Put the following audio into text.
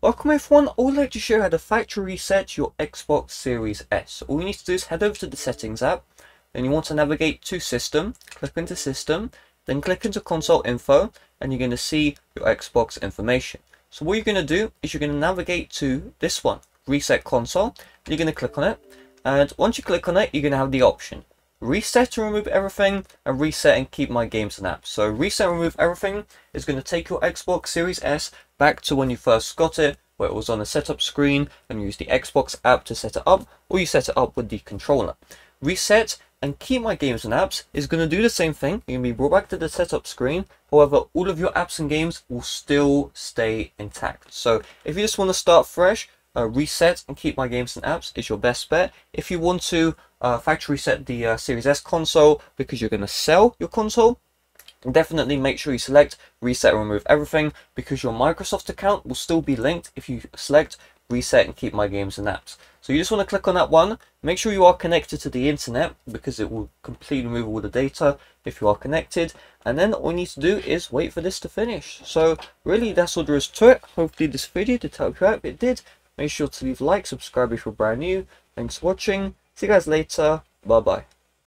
Welcome everyone, I would like to show you how to factory reset your Xbox Series S. All you need to do is head over to the settings app, then you want to navigate to system, click into system, then click into console info, and you're going to see your Xbox information. So what you're going to do is you're going to navigate to this one, reset console, you're going to click on it, and once you click on it, you're going to have the option reset to remove everything, and reset and keep my games and apps. So reset and remove everything is going to take your Xbox Series S back to when you first got it, where it was on the setup screen and you use the Xbox app to set it up, or you set it up with the controller. Reset and keep my games and apps is going to do the same thing. You're going to be brought back to the setup screen. However, all of your apps and games will still stay intact. So if you just want to start fresh, reset and keep my games and apps is your best bet. If you want to factory reset the Series S console because you're going to sell your console, definitely make sure you select reset and remove everything, because your Microsoft account will still be linked if you select reset and keep my games and apps. So you just want to click on that one. Make sure you are connected to the internet, because it will completely remove all the data if you are connected, and then all you need to do is wait for this to finish. So really, that's all there is to it. Hopefully this video did help you out. If it did, make sure to leave a like, subscribe if you're brand new. Thanks for watching. See you guys later. Bye bye.